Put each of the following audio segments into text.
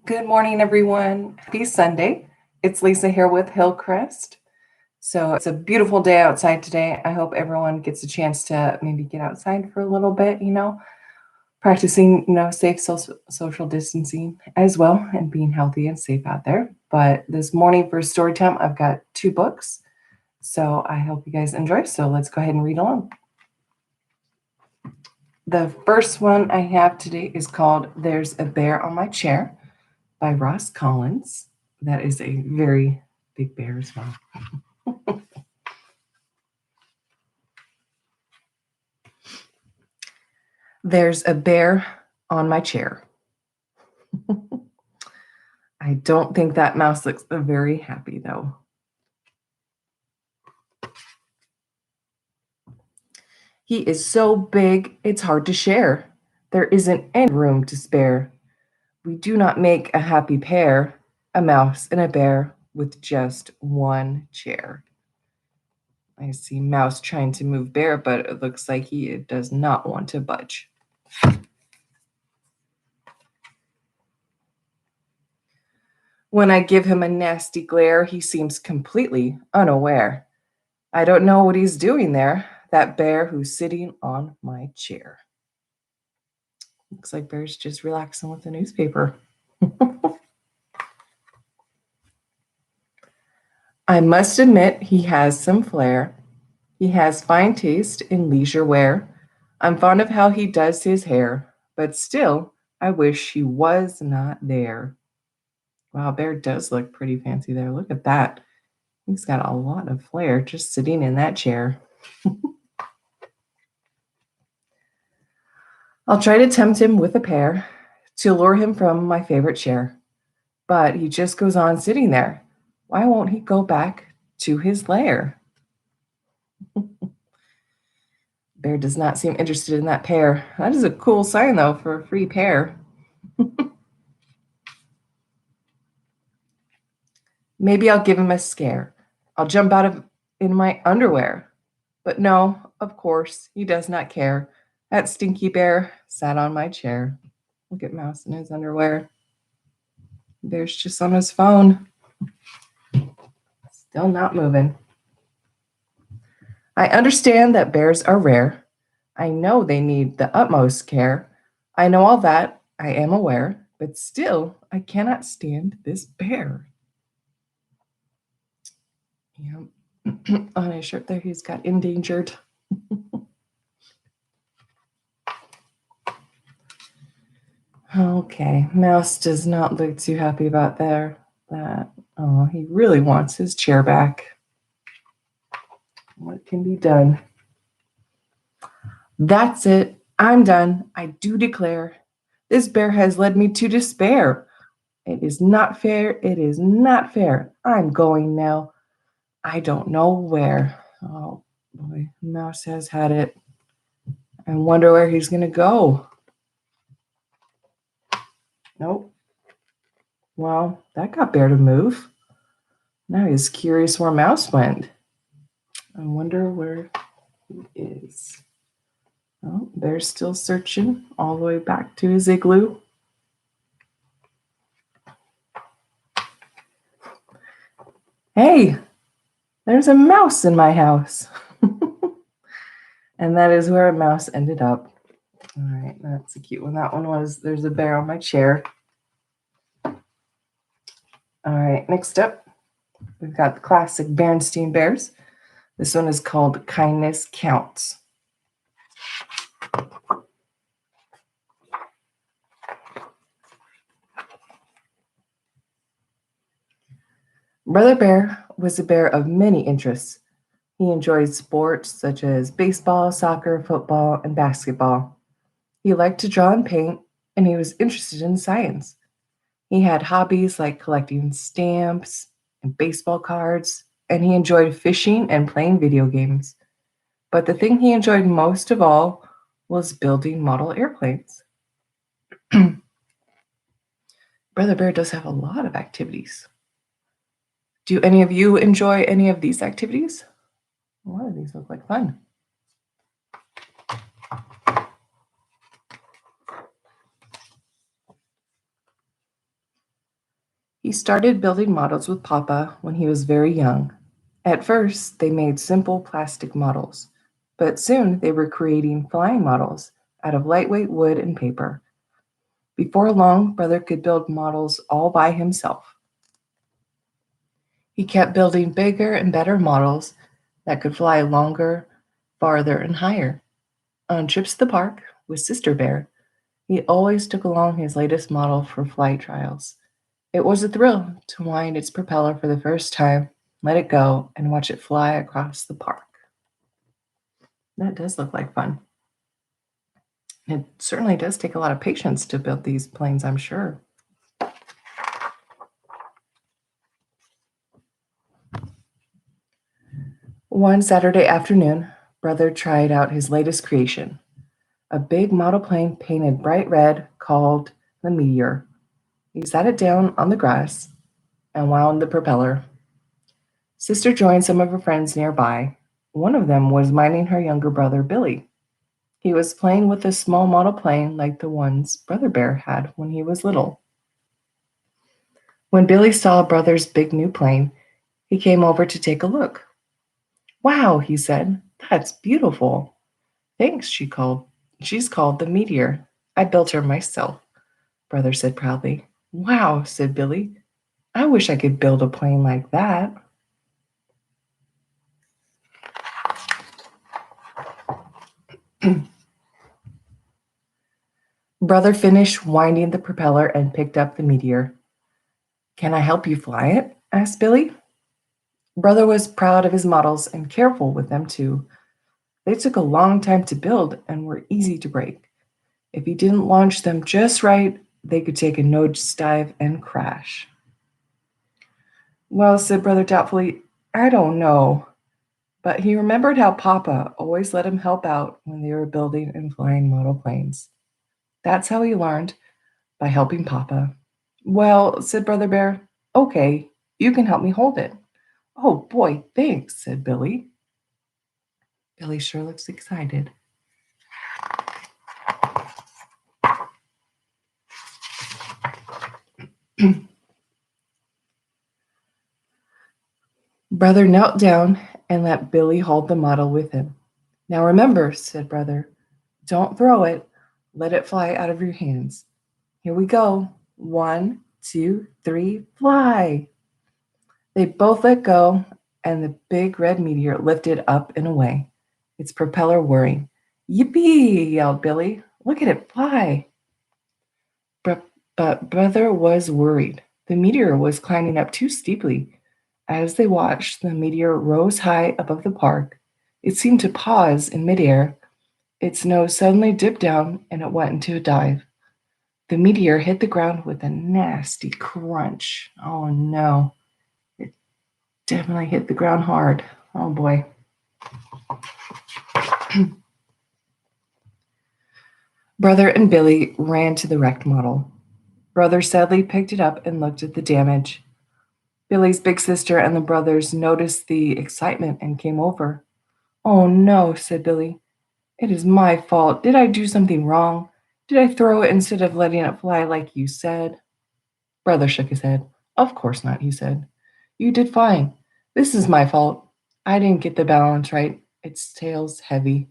Good morning, everyone. Happy Sunday. It's Lisa here with Hillcrest. So it's a beautiful day outside today. I hope everyone gets a chance to maybe get outside for a little bit, practicing, safe social distancing as well and being healthy and safe out there. But this morning for story time, I've got two books. So I hope you guys enjoy. So let's go ahead and read along. The first one I have today is called There's a Bear on My Chair by Ross Collins. That is a very big bear as well. There's a bear on my chair. I don't think that mouse looks very happy, though. He is so big, it's hard to share. There isn't any room to spare. We do not make a happy pair, a mouse and a bear with just one chair. I see mouse trying to move bear, but it looks like he does not want to budge. When I give him a nasty glare, he seems completely unaware. I don't know what he's doing there, that bear who's sitting on my chair. Looks like Bear's just relaxing with the newspaper. I must admit he has some flair. He has fine taste in leisure wear. I'm fond of how he does his hair, but still, I wish he was not there. Wow, Bear does look pretty fancy there. Look at that. He's got a lot of flair just sitting in that chair. I'll try to tempt him with a pear to lure him from my favorite chair. But he just goes on sitting there. Why won't he go back to his lair? Bear does not seem interested in that pear. That is a cool sign, though, for a free pear. Maybe I'll give him a scare. I'll jump out of in my underwear. But no, of course, he does not care. That stinky bear sat on my chair. Look at Mouse in his underwear. Bear's just on his phone. Still not moving. I understand that bears are rare. I know they need the utmost care. I know all that, I am aware, but still I cannot stand this bear. Yeah. On his shirt there, he's got endangered. Okay, Mouse does not look too happy about that. Oh, he really wants his chair back. What can be done? That's it. I'm done. I do declare. This bear has led me to despair. It is not fair. It is not fair. I'm going now. I don't know where. Oh boy, Mouse has had it. I wonder where he's going to go. Nope. Well, that got Bear to move. Now he's curious where Mouse went. I wonder where he is. Oh, Bear's still searching all the way back to his igloo. Hey, there's a mouse in my house. And that is where a mouse ended up. All right, that's a cute one. That one was There's a Bear on My Chair. All right, next up, we've got the classic Berenstain Bears. This one is called Kindness Counts. Brother Bear was a bear of many interests. He enjoyed sports such as baseball, soccer, football, and basketball. He liked to draw and paint, and he was interested in science. He had hobbies like collecting stamps and baseball cards, and he enjoyed fishing and playing video games. But the thing he enjoyed most of all was building model airplanes. Brother Bear does have a lot of activities. Do any of you enjoy any of these activities? A lot of these look like fun. He started building models with Papa when he was very young. At first, they made simple plastic models, but soon they were creating flying models out of lightweight wood and paper. Before long, Brother could build models all by himself. He kept building bigger and better models that could fly longer, farther, and higher. On trips to the park with Sister Bear, he always took along his latest model for flight trials. It was a thrill to wind its propeller for the first time, let it go, and watch it fly across the park. That does look like fun. It certainly does take a lot of patience to build these planes, I'm sure. One Saturday afternoon, Brother tried out his latest creation, a big model plane painted bright red called the Meteor. He sat it down on the grass and wound the propeller. Sister joined some of her friends nearby. One of them was minding her younger brother, Billy. He was playing with a small model plane like the ones Brother Bear had when he was little. When Billy saw Brother's big new plane, he came over to take a look. Wow, he said, that's beautiful. Thanks, she called. She's called the Meteor. I built her myself, Brother said proudly. Wow, said Billy. I wish I could build a plane like that. Brother finished winding the propeller and picked up the Meteor. Can I help you fly it? Asked Billy. Brother was proud of his models and careful with them too. They took a long time to build and were easy to break. If he didn't launch them just right, they could take a nosedive and crash. Well, said Brother doubtfully, I don't know. But he remembered how Papa always let him help out when they were building and flying model planes. That's how he learned, by helping Papa. Well, said Brother Bear, okay, you can help me hold it. Oh boy, thanks, said Billy. Billy sure looks excited. Brother knelt down and let Billy hold the model with him. Now remember, said Brother, don't throw it. Let it fly out of your hands. Here we go. 1, 2, 3, fly. They both let go, and the big red meteor lifted up and away, its propeller whirring. Yippee! Yelled Billy. Look at it fly. But Brother was worried. The meteor was climbing up too steeply. As they watched, the meteor rose high above the park. It seemed to pause in midair. Its nose suddenly dipped down, and it went into a dive. The meteor hit the ground with a nasty crunch. Oh no. It definitely hit the ground hard. Oh boy. Brother and Billy ran to the wrecked model. Brother sadly picked it up and looked at the damage. Billy's big sister and the brothers noticed the excitement and came over. Oh no, said Billy. It is my fault. Did I do something wrong? Did I throw it instead of letting it fly like you said? Brother shook his head. Of course not, he said. You did fine. This is my fault. I didn't get the balance right. Its tail's heavy.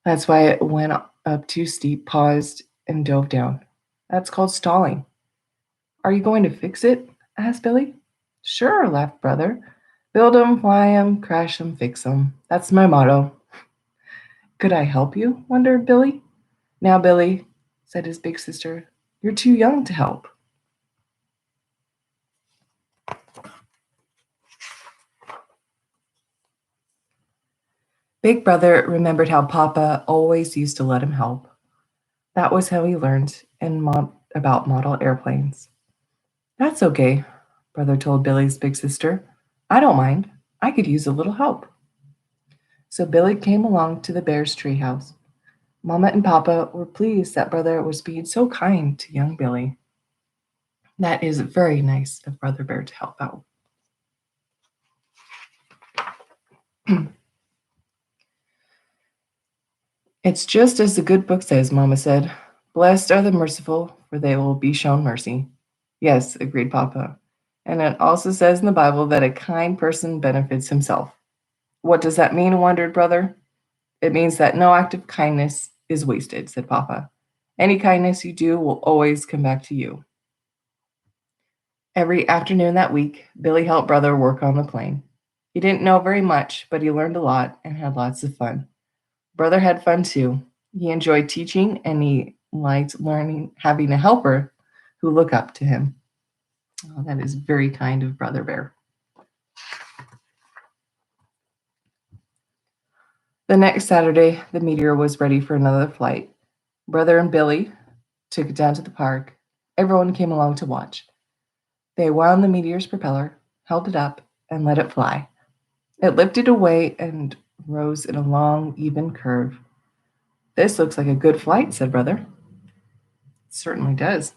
That's why it went up too steep, paused, and dove down. That's called stalling. Are you going to fix it? Asked Billy. Sure, laughed Brother. Build 'em, fly 'em, crash 'em, fix 'em. That's my motto. Could I help you? Wondered Billy. Now, Billy, said his big sister, you're too young to help. Big Brother remembered how Papa always used to let him help. That was how he learned about model airplanes. That's okay, Brother told Billy's big sister. I don't mind. I could use a little help. So Billy came along to the bear's treehouse. Mama and Papa were pleased that Brother was being so kind to young Billy. That is very nice of Brother Bear to help out. It's just as the good book says, Mama said. Blessed are the merciful, for they will be shown mercy. Yes, agreed Papa. And it also says in the Bible that a kind person benefits himself. What does that mean, wondered Brother? It means that no act of kindness is wasted, said Papa. Any kindness you do will always come back to you. Every afternoon that week, Billy helped Brother work on the plane. He didn't know very much, but he learned a lot and had lots of fun. Brother had fun too. He enjoyed teaching and he liked learning, having a helper who looked up to him. Oh, that is very kind of Brother Bear. The next Saturday, the Meteor was ready for another flight. Brother and Billy took it down to the park. Everyone came along to watch. They wound the Meteor's propeller, held it up, and let it fly. It lifted away and rose in a long, even curve. This looks like a good flight, said Brother. It certainly does.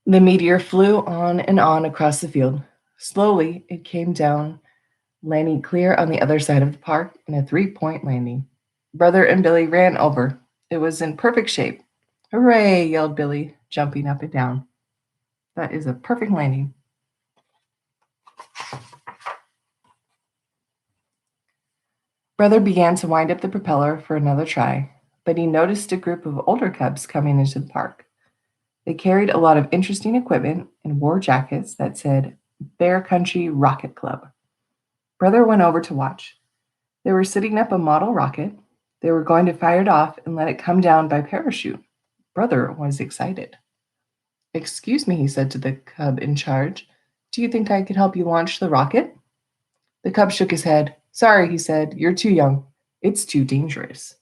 The Meteor flew on and on across the field. Slowly, it came down, landing clear on the other side of the park in a 3-point landing. Brother and Billy ran over. It was in perfect shape. Hooray, yelled Billy, jumping up and down. That is a perfect landing. Brother began to wind up the propeller for another try, but he noticed a group of older cubs coming into the park. They carried a lot of interesting equipment and wore jackets that said Bear Country Rocket Club. Brother went over to watch. They were setting up a model rocket. They were going to fire it off and let it come down by parachute. Brother was excited. Excuse me, he said to the cub in charge. Do you think I could help you launch the rocket? The cub shook his head. Sorry, he said. You're too young. It's too dangerous.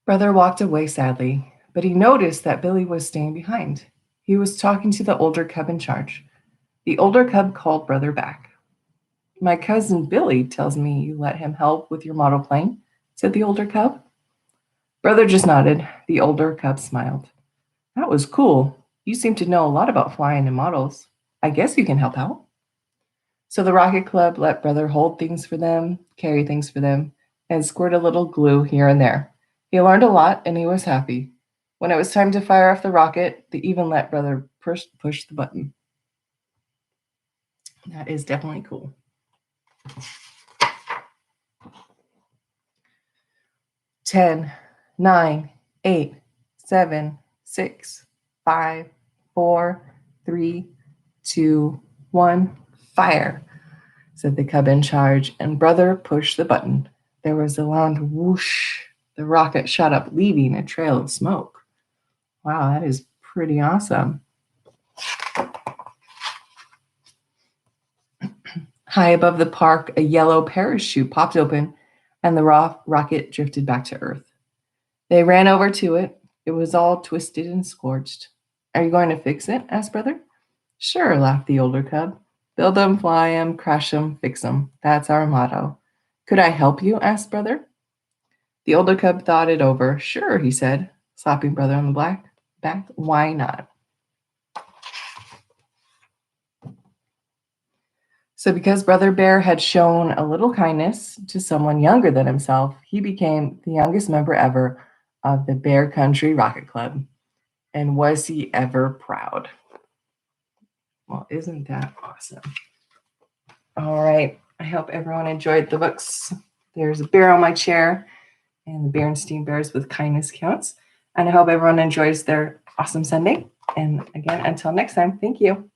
Brother walked away sadly, but he noticed that Billy was staying behind. He was talking to the older cub in charge. The older cub called Brother back. My cousin Billy tells me you let him help with your model plane, said the older cub. Brother just nodded. The older cub smiled. That was cool. You seem to know a lot about flying and models. I guess you can help out. So the Rocket Club let Brother hold things for them, carry things for them, and squirt a little glue here and there. He learned a lot and he was happy. When it was time to fire off the rocket, they even let Brother push the button. That is definitely cool. 10, 9, 8, 7, 6, 5, 4, 3, 2, 1, fire, said the cub in charge, and Brother pushed the button. There was a loud whoosh. The rocket shot up, leaving a trail of smoke. Wow, that is pretty awesome. High above the park, a yellow parachute popped open, and the rocket drifted back to Earth. They ran over to it. It was all twisted and scorched. Are you going to fix it? Asked Brother. Sure, laughed the older cub. Build 'em, fly 'em, crash 'em, fix 'em. That's our motto. Could I help you? Asked Brother. The older cub thought it over. Sure, he said, slapping Brother on the back. Why not? So because Brother Bear had shown a little kindness to someone younger than himself, he became the youngest member ever of the Bear Country Rocket Club. And was he ever proud? Well, isn't that awesome? All right. I hope everyone enjoyed the books. There's a bear on my chair and the Berenstain Bears with Kindness Counts. And I hope everyone enjoys their awesome Sunday. And again, until next time, thank you.